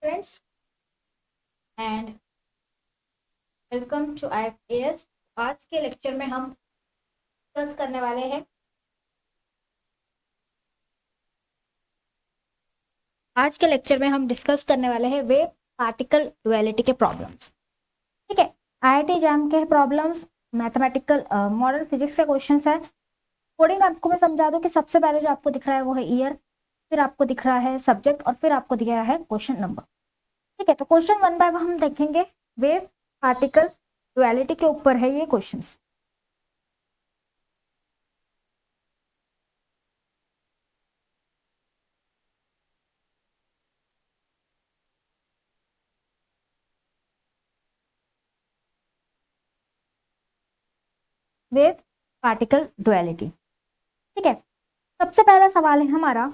Friends and welcome to IFAS। आज के lecture में हम डिस्कस करने वाले हैं वेव पार्टिकल डुअलिटी के प्रॉब्लम्स। ठीक है, IIT जैम के प्रॉब्लम्स, मैथमेटिकल मॉडर्न फिजिक्स के क्वेश्चंस है। कोडिंग आपको मैं समझा दूं कि सबसे पहले जो आपको दिख रहा है वो है ईयर, फिर आपको दिख रहा है सब्जेक्ट और फिर आपको दिख रहा है क्वेश्चन नंबर। ठीक है, तो क्वेश्चन 1 बाय 1 हम देखेंगे। वेव पार्टिकल डुअलिटी के ऊपर है ये क्वेश्चंस। Wave particle duality. ठीक है, सबसे पहला सवाल है हमारा,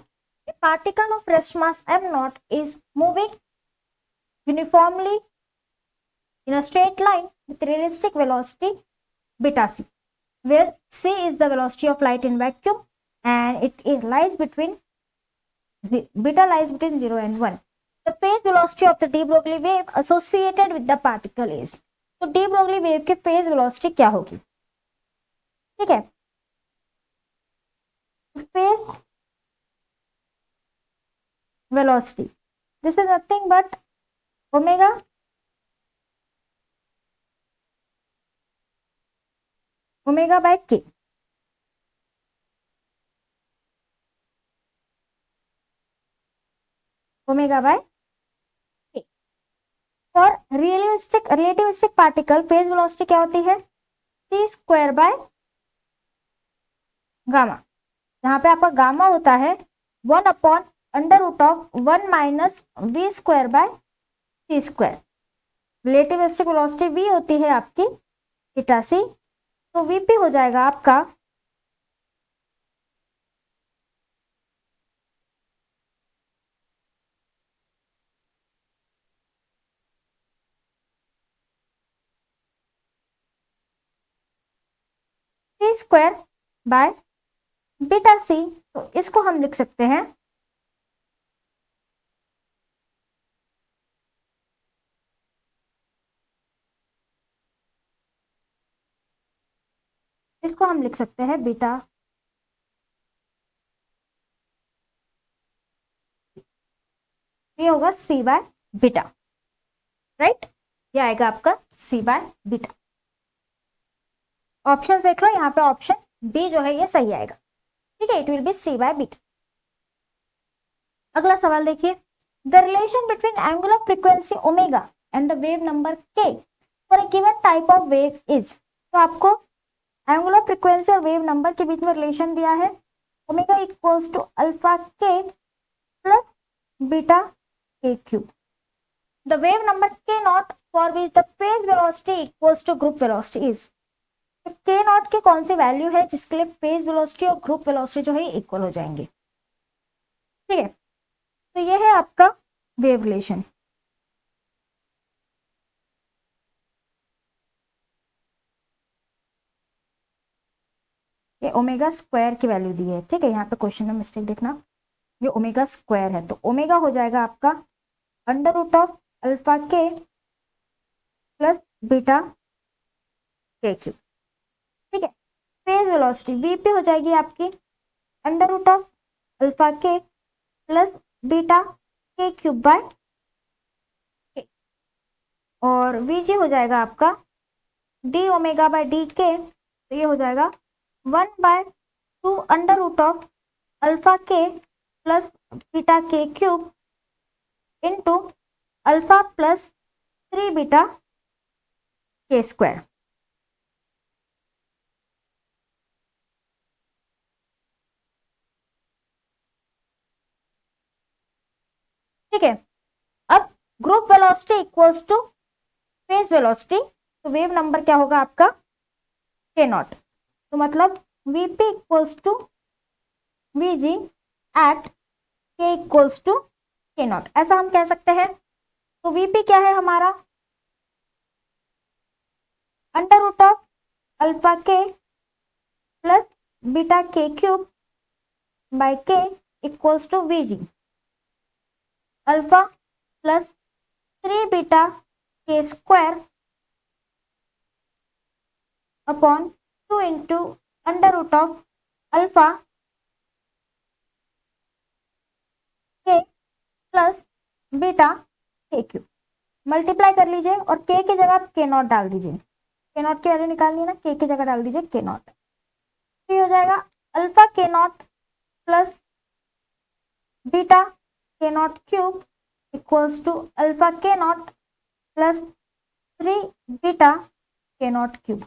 particle of rest mass m not is moving uniformly in a straight line with realistic velocity beta c, where c is the velocity of light in vacuum and beta lies between 0 and 1. The phase velocity of the de Broglie wave associated with the particle is, तो de Broglie wave की phase velocity क्या होगी? ठीक है, phase velocity, this is nothing but omega by k। Omega by k। और relativistic particle phase velocity क्या होती है? c square by gamma. यहाँ पे आपका गामा होता है 1 upon under root of 1 minus v square by c square. Relativistic velocity v होती है आपकी बीटा सी, तो वीपी हो जाएगा आपका सी स्क्वायर बाय बीटा सी। तो इसको हम लिख सकते हैं बीटा, ये होगा सी बाय बीटा, राइट। ये आएगा आपका सी बाय बीटा। ऑप्शन देख लो, यहाँ पे ऑप्शन बी जो है ये सही आएगा। ठीक है, it will be C by beta. अगला सवाल देखिए, the relation between angular frequency omega and the wave number k for a given type of wave is. तो आपको एंगुलर फ्रीक्वेंसी और वेव नंबर के बीच में रिलेशन दिया है, ओमेगा इक्वल्स टू अल्फा के प्लस बीटा के cube. The wave number k naught for which the phase velocity equals to group velocity is. K not की कौन सी वैल्यू है जिसके लिए फेज वेलोसिटी और ग्रुप वेलोसिटी जो है इक्वल हो जाएंगे? ठीक है, तो ये है आपका वेव रिलेशन। ये ओमेगा स्क्वायर की वैल्यू दी है। ठीक है, यहाँ पे क्वेश्चन में मिस्टेक देखना, ये ओमेगा स्क्वायर है, तो ओमेगा हो जाएगा आपका अंडर रूट ऑफ अल्फा के प्लस बीटा के क्यूब। ठीक है, फेज वेलोसिटी वीपी हो जाएगी आपकी अंडर रूट ऑफ अल्फा के प्लस बीटा के क्यूब बाय के, और वीजी हो जाएगा आपका डी ओमेगा बाय डी के, तो ये हो जाएगा 1/2 अंडर रूट ऑफ अल्फा के प्लस बीटा के cube into alpha plus 3 beta के स्क्वायर। ठीक है, अब group velocity equals to phase velocity, तो वेव नंबर क्या होगा आपका? K naught. तो मतलब VP equals to VG at k equals to k naught, ऐसा हम कह सकते हैं। तो वीपी क्या है हमारा? अंडर रूट ऑफ अल्फा के प्लस बीटा के cube by K equals to VG. Alpha plus 3 beta के square upon 2 into under root of alpha के प्लस बीटा के क्यूब। मल्टीप्लाई कर लीजिए और के की जगह के नॉट डाल दीजिए। के नॉट की वैल्यू निकालनी है ना, के की जगह डाल दीजिए के नॉट। तो हो जाएगा alpha k naught plus beta k naught cube equals to alpha k naught plus 3 beta k naught cube.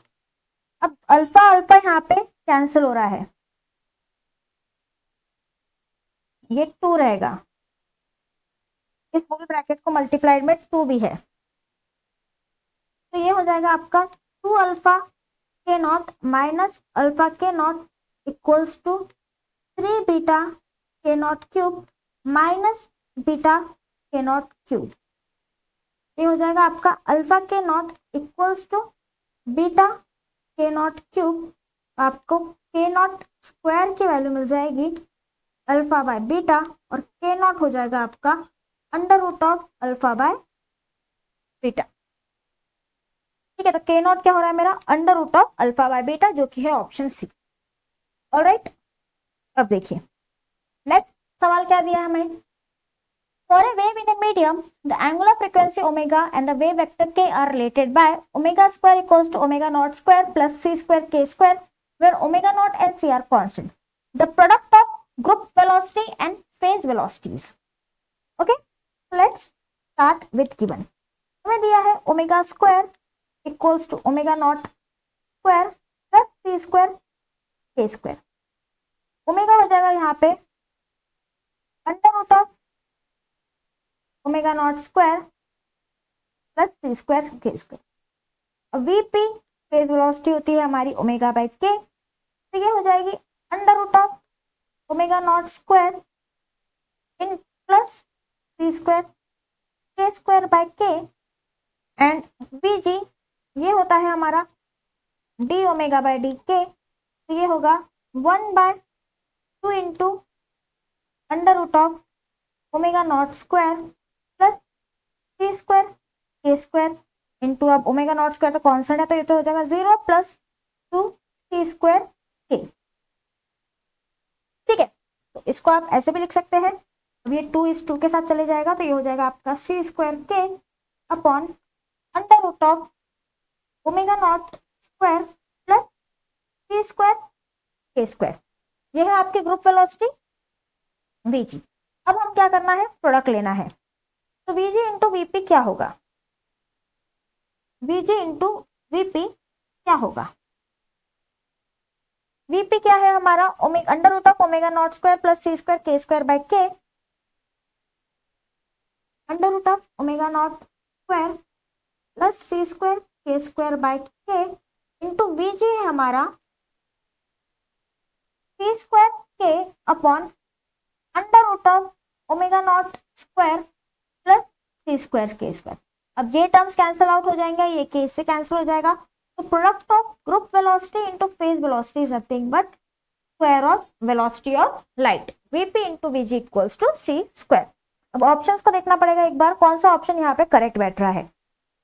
अब अल्फा अल्फा यहाँ पे कैंसिल हो रहा है, ये 2 रहेगा, इस होल ब्रैकेट को मल्टीप्लाइड में 2 भी है, तो ये हो जाएगा आपका 2 alpha k not minus alpha k not equals to 3 beta k naught cube minus beta k naught cube. ये हो जाएगा आपका alpha k not equals to beta k naught cube. आपको के नॉट स्क्वायर की वैल्यू मिल जाएगी अल्फा बाय बीटा और के नॉट हो जाएगा आपका under root of alpha by beta. ठीक है, तो के नॉट क्या हो रहा है मेरा, under root of alpha by beta, जो कि है ऑप्शन सी। ऑलराइट, अब देखिए नेक्स्ट सवाल क्या दिया है हमें। For a wave in a medium the angular frequency omega and the wave vector K are related by omega square equals to omega not square plus C square के square where omega nought and C are constant. The product of group velocity and phase velocities. Okay, let's start with given. हमें दिया है omega square equals to omega not square plus C square के square. Omega हो जाएगा यहाँ पे under root of omega not square plus C square के square. अब वीपी फेज वेलोसिटी होती है हमारी ओमेगा बाय के, तो ये हो जाएगी under root of omega not square in plus C square के square by k and VG ये होता है हमारा डी ओमेगा बाय डी के, तो ये होगा 1/2 into under root of omega not square plus C square के स्क्वायर इंटू, अब ओमेगा नॉट स्क्वायर तो कॉन्स्टेंट है, तो ये तो हो जाएगा 0 प्लस 2 सी स्क्वायर के। ठीक है, तो इसको आप ऐसे भी लिख सकते हैं। अब ये 2 इस 2 के साथ चले जाएगा, तो ये हो जाएगा आपका c square k upon under root of omega not square plus C square के स्क्वायर। ये है आपकी ग्रुप वेलोसिटी वीजी। अब हम क्या करना है, प्रोडक्ट लेना है। तो वीजी इंटू वीपी क्या होगा, वीजी इंटू वीपी क्या होगा। वीपी क्या है हमारा under root of omega not square plus C square के square by k, under root of omega not square plus C square के square by k into VG है हमारा c square k upon under root of omega not square plus C square के square. अब ये terms cancel out हो जाएंगे, ये के इससे कैंसिल हो जाएगा, तो product of group velocity into phase velocity is nothing but square of velocity of light VP into VG equals to c square. अब ऑप्शंस को देखना पड़ेगा एक बार, कौन सा ऑप्शन यहाँ पे करेक्ट बैठ रहा है।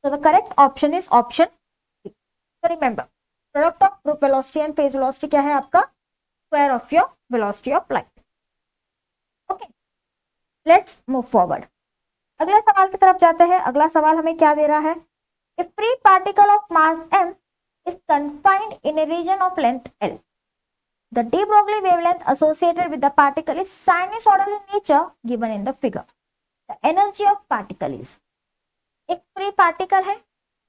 तो the correct option is option C. तो remember product of group velocity and phase velocity क्या है आपका, square of your velocity of light. Okay, let's move forward. अगले सवाल की तरफ जाते हैं। अगला सवाल हमें क्या दे रहा है, if free particle of mass m is confined in a region of length L, the de Broglie wavelength associated with the particle is sinusoidal in nature given in the figure. The energy of particle is, एक free particle है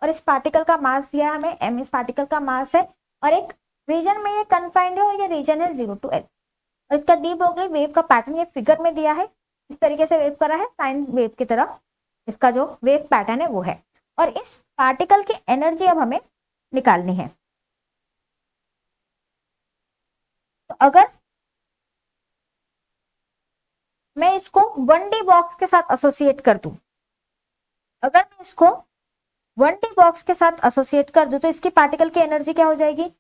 और इस particle का मास दिया है हमें m, इस particle का मास है और एक रीजन में ये कन्फाइंड है और ये रीजन है 0 to L और इसका डी ब्रोगली वेव का पैटर्न ये फिगर में दिया है, इस तरीके से वेव करा है साइन वेव की तरह, इसका जो वेव पैटर्न है वो है और इस पार्टिकल की एनर्जी अब हमें निकालनी है। तो अगर मैं इसको 1D बॉक्स के साथ एसोसिएट कर दूं, अगर मैं इसको 1D बॉक्स के साथ एसोसिएट कर दूं तो इसकी पार्टिकल की एनर्जी क्या हो जाएगी,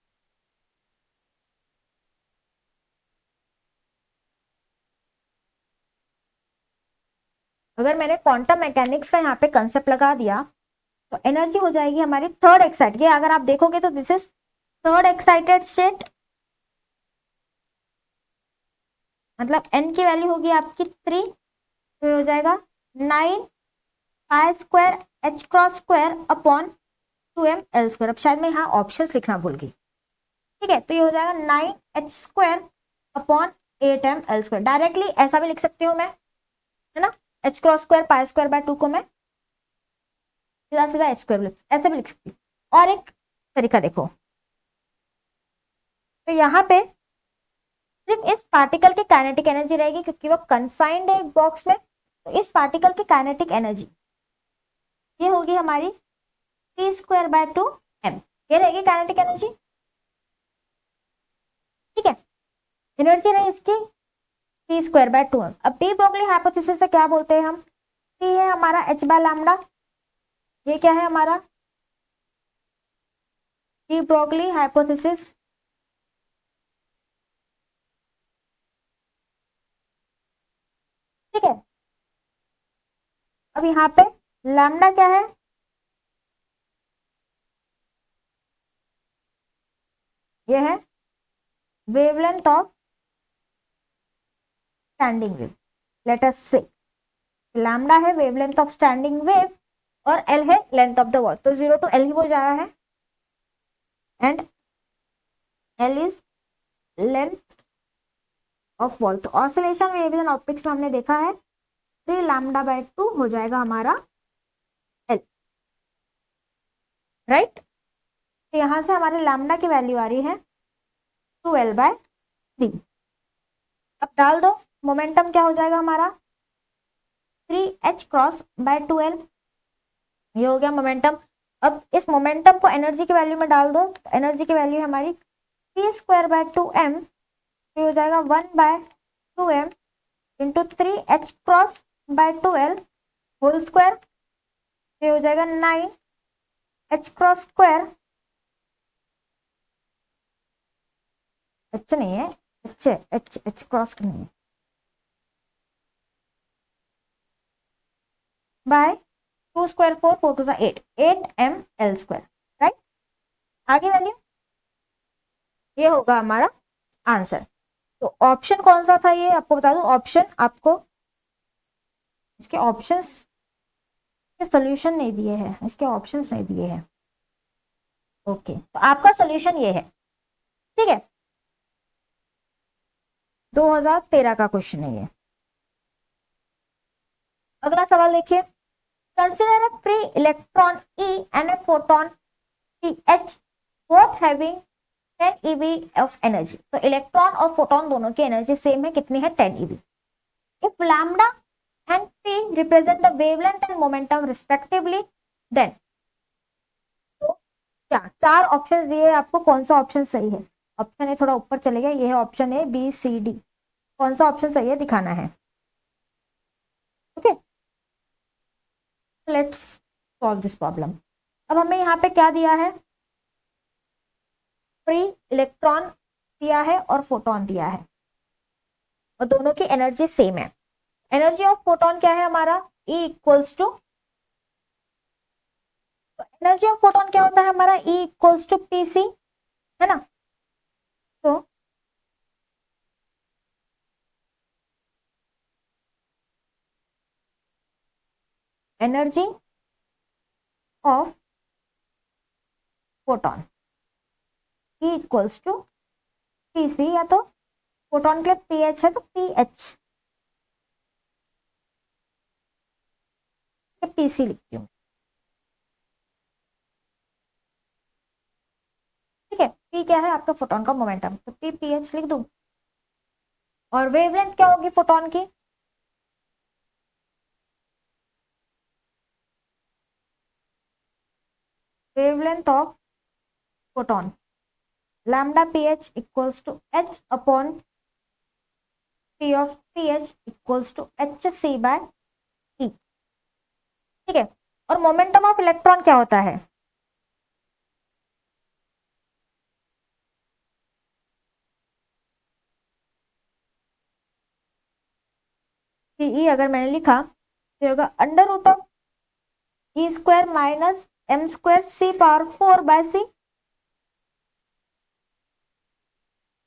अगर मैंने क्वांटम मैकेनिक्स का यहाँ पे कंसेप्ट लगा दिया तो एनर्जी हो जाएगी हमारी थर्ड एक्साइट, ये अगर आप देखोगे तो this is third excited state, मतलब एन की वैल्यू होगी आपकी 3, तो हो जाएगा 9 pi square H cross square upon 2m l square. अब शायद मैं यहाँ ऑप्शंस लिखना भूल गई, ठीक है, तो ये हो जाएगा 9h² upon 8m l square. Directly ऐसा भी लिख सकती हूँ मैं, है ना, H cross square pi square by 2 को मैं सीधा सीधा एच स्क्वायर ऐसे भी लिख सकती हूँ। और एक तरीका देखो, तो यहाँ पे सिर्फ इस पार्टिकल की काइनेटिक एनर्जी रहेगी क्योंकि वो कन्फाइंड है एक बॉक्स में, तो इस पार्टिकल की काइनेटिक एनर्जी ये होगी हमारी p² बाय 2m, ये रहेगी काइनेटिक एनर्जी, ठीक है। एनर्जी रही इसकी p²/2m। अब डी ब्रोगली हाइपोथेसिस से क्या बोलते हैं हम, p है हमारा h/λ, ये क्या है हमारा डी ब्रोगली हाइपोथेसिस, ठीक है। अब यहाँ पे लैम्डा क्या है, ये है wavelength of standing wave, let us से लैम्डा है वेवलेंथ ऑफ स्टैंडिंग वेव और एल है लेंथ ऑफ द वॉल, तो 0 to l ही वो जा रहा है and L is length of wall. तो ऑसिलेशन वेव इन ऑप्टिक्स में हमने देखा है 3λ/2 हो जाएगा हमारा एल, राइट। तो यहां से हमारे लैम्डा की वैल्यू आ रही है 2l/3। अब डाल दो, मोमेंटम क्या हो जाएगा हमारा 3h×2l, ये हो गया मोमेंटम। अब इस मोमेंटम को एनर्जी की वैल्यू में डाल दो, तो एनर्जी की वैल्यू हमारी p²/2m, ये हो जाएगा 1/2m into 3h×2l whole square, ये हो जाएगा 9h×2, एच नहीं है, एच है, एच क्रॉस नहीं है, बाय 2² 4 4 2 8 8m/l², राइट। आगे वैल्यू ये होगा हमारा आंसर। तो ऑप्शन कौन सा था, ये आपको बता दूं, ऑप्शन आपको इसके ऑप्शंस के सोल्यूशन नहीं दिए हैं, इसके ऑप्शंस नहीं दिए हैं, ओके, तो आपका सोल्यूशन ये है, ठीक है। 2013 का क्वेश्चन है ये। अगला सवाल देखिए, consider a free electron E and a photon PH both having 10 eV of energy। तो इलेक्ट्रॉन और फोटोन दोनों की एनर्जी सेम है, कितनी है 10 eV। If lambda and P represent the wavelength and momentum respectively, then तो क्या चार ऑप्शन दिए आपको, कौन सा ऑप्शन सही है। ऑप्शन ए थोड़ा ऊपर चले गया, ये है option A B C D, कौन सा ऑप्शन सही है दिखाना है, okay. Let's solve this problem. अब हमें यहाँ पे क्या दिया है, फ्री इलेक्ट्रॉन दिया है और फोटोन दिया है और दोनों की एनर्जी सेम है। एनर्जी ऑफ फोटोन क्या है हमारा E equals to, energy of photon क्या होता है हमारा E equals to p c, है ना। तो energy of photon E equals to p c, या तो फोटोन के लिए पी एच है तो पी एच, पी सी लिखती हूँ, ठीक है। पी क्या है आपका फोटोन का मोमेंटम, तो पी पी एच लिख दूं। और वेवलेंथ क्या होगी फोटोन की, wavelength of photon lambda P H equals to H upon P of P H equals to H C by E, ठीक है। और मोमेंटम ऑफ इलेक्ट्रॉन क्या होता है, पीई अगर मैंने लिखा तो होगा under root of E square minus M square C power 4 by C.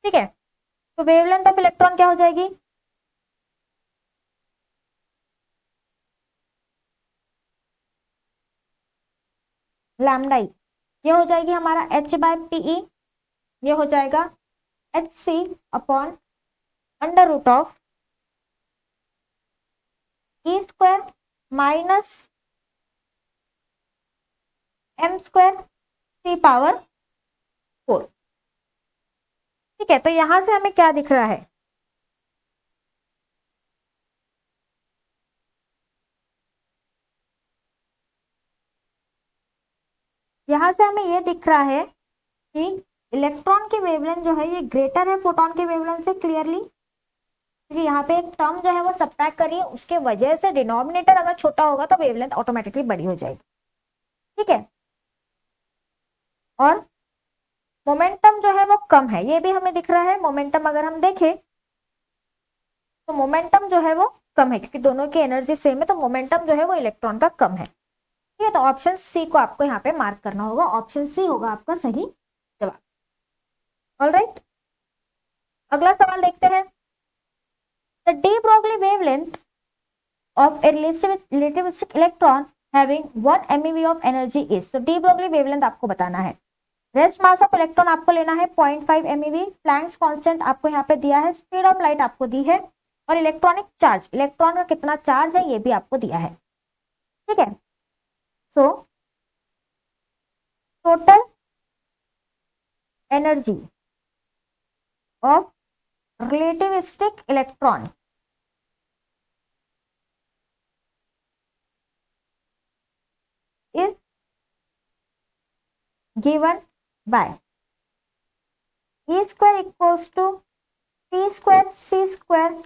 ठीक है, तो वेवलेंथ ऑफ इलेक्ट्रॉन क्या हो जाएगी, लैम्डा ई। ये हो जाएगी हमारा h बाय पीई, ये हो जाएगा h c upon under root of E square minus M square C power 4। ठीक है, तो यहां से हमें क्या दिख रहा है, यहां से हमें ये दिख रहा है कि इलेक्ट्रॉन की वेवलेंथ जो है ये ग्रेटर है फोटोन के वेवलेंथ से, क्लियरली, क्योंकि यहाँ पे एक टर्म जो है वो सब्ट्रैक्ट करिए, उसके वजह से डिनोमिनेटर अगर छोटा होगा तो वेवलेंथ ऑटोमेटिकली बड़ी हो जाएगी। ठीक है, और मोमेंटम जो है वो कम है, ये भी हमें दिख रहा है। मोमेंटम अगर हम देखें तो मोमेंटम जो है वो कम है, क्योंकि दोनों की एनर्जी सेम है, तो मोमेंटम जो है वो इलेक्ट्रॉन का कम है। ठीक है, तो ऑप्शन सी को आपको यहाँ पे मार्क करना होगा, ऑप्शन सी होगा आपका सही जवाब। ऑलराइट, अगला सवाल देखते हैं। The de Broglie wavelength of a relativistic electron having 1 MeV of energy is, तो डी ब्रोगली वेवलेंथ आपको बताना है। रेस्ट मास ऑफ इलेक्ट्रॉन आपको लेना है 0.5 MeV, प्लैंक्स कांस्टेंट आपको यहाँ पे दिया है, स्पीड ऑफ लाइट आपको दी है, और इलेक्ट्रॉनिक चार्ज, इलेक्ट्रॉन का कितना चार्ज है ये भी आपको दिया है। ठीक है, so total energy of relativistic electron is given by E square equals to P square C square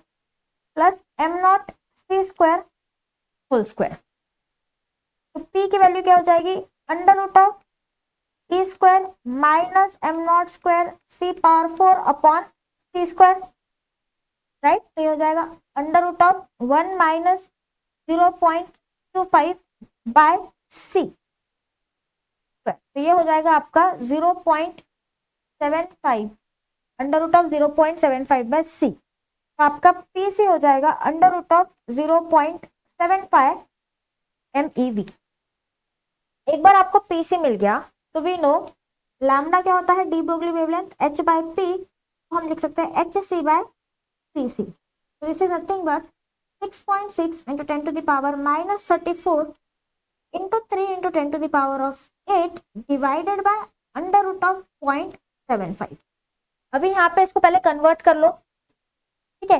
plus M naught C square whole square. तो P की वैल्यू क्या हो जाएगी, under root of E square minus m naught square C power 4 upon C square, right. तो ये हो जाएगा under root of 1 minus 0.25 by C। तो ये हो जाएगा आपका 0.75, under root of 0.75 by c. तो आपका पीसी हो जाएगा अंडर रूट ऑफ 0.75 MeV। एक बार आपको पीसी मिल गया तो वी नो लैम्डा क्या होता है, de Broglie wavelength, h by P, तो हम लिख सकते हैं H C by P C. तो this is nothing but 6.6 into 10 to the power minus 34 into 3 into 10 to the power of 8 divided by under root of 0.75। अभी यहाँ पे इसको पहले कन्वर्ट कर लो। ठीक है,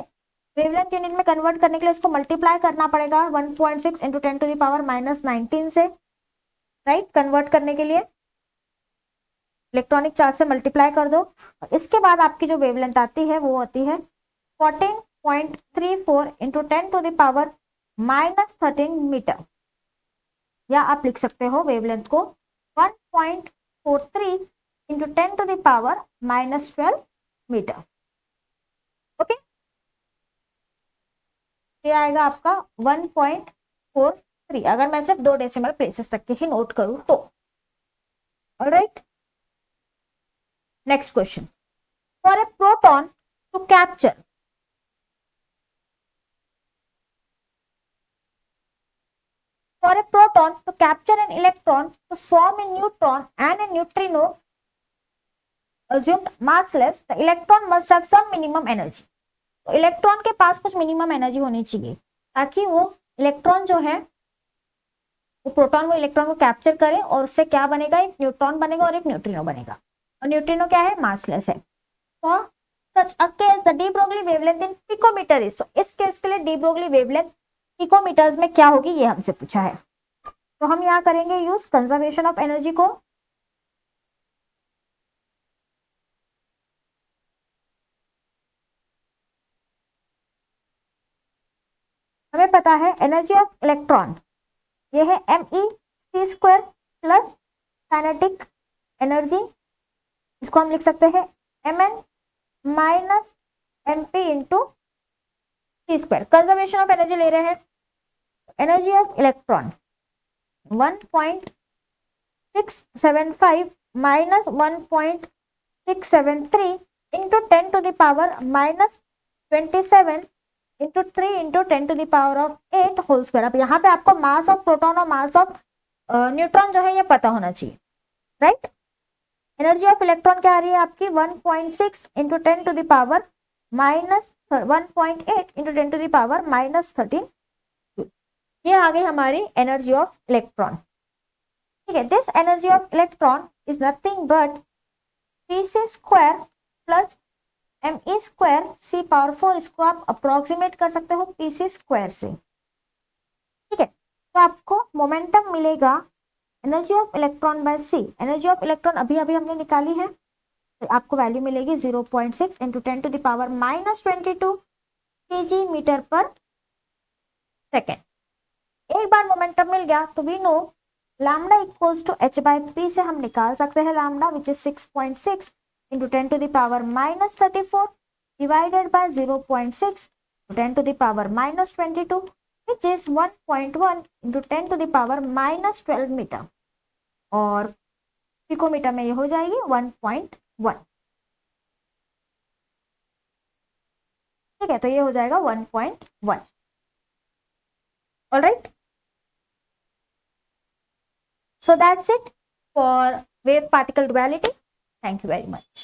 वेवलेंथ यूनिट में कन्वर्ट करने के लिए इसको मल्टीप्लाई करना पड़ेगा 1.6 into 10 to the power minus 19 से, राइट। कन्वर्ट करने के लिए इलेक्ट्रॉनिक चार्ज से मल्टीप्लाई कर दो, और इसके बाद आपकी जो वेवलेंथ आती है वो होती है 14.34 into 10 to the power minus 13 metre, या आप लिख सकते हो वेवलेंथ को 1.43 into 10 to the power minus 12 metre. Okay, ये आएगा आपका 1.43, अगर मैं सिर्फ 2 डेसिमल प्लेसेस तक के ही नोट करूं तो। Alright, next question. For a proton to capture for a proton to capture an electron to form a neutron and a neutrino assumed massless, the electron must have some minimum energy। तो electron के पास कुछ minimum energy होनी चाहिए ताकि वो electron जो है वो प्रोटॉन वो इलेक्ट्रॉन को कैप्चर करे, और उससे क्या बनेगा, एक न्यूट्रॉन बनेगा और एक न्यूट्रिनो बनेगा, और न्यूट्रिनो क्या है, मासलेस है। तो such a case the de Broglie wavelength in picometre is, तो इस केस के लिए डी ब्रोगली वेवलेंथ पिकोमीटर्स में क्या होगी ये हमसे पूछा है। तो हम यहाँ करेंगे यूज कंजर्वेशन ऑफ एनर्जी को। हमें पता है एनर्जी ऑफ इलेक्ट्रॉन ये है MeC square plus kinetic energy, इसको हम लिख सकते हैं Mn minus MP into c square. Conservation of energy ले रहे हैं, energy of electron 1.675 minus 1.673 into 10 to the power minus 27 into 3 into 10 to the power of 8 whole square. अब यहाँ पे आपको मास ऑफ प्रोटॉन और मास ऑफ न्यूट्रॉन जो है ये पता होना चाहिए, राइट। एनर्जी ऑफ इलेक्ट्रॉन क्या आ रही है आपकी 1.6 into 10 to the power minus 1.8 into 10 to the power minus 13। ये आ गई हमारी एनर्जी ऑफ इलेक्ट्रॉन, ठीक है। This energy of electron is nothing but pc square plus me square c power 4। इसको आप अप्रोक्सीमेट कर सकते हो pc स्क्वायर से, ठीक है। तो आपको मोमेंटम मिलेगा energy of electron by c. Energy of electron अभी अभी हमने निकाली है, तो आपको वैल्यू मिलेगी 0.6 इंटू 10 to the power minus 22 kg metre पर सेकेंड। एक बार मोमेंटम मिल गया तो we know lambda equals to h by p से हम निकाल सकते हैं lambda which is 6.6 into 10 to the power minus 34 divided by 0.6 10 to the power minus 22 which is 1.1 into 10 to the power minus 12 metre, और picometre में ये हो जाएगी 1.1, ठीक है। तो ये हो जाएगा 1.1। Alright, so that's it for wave particle duality. Thank you very much.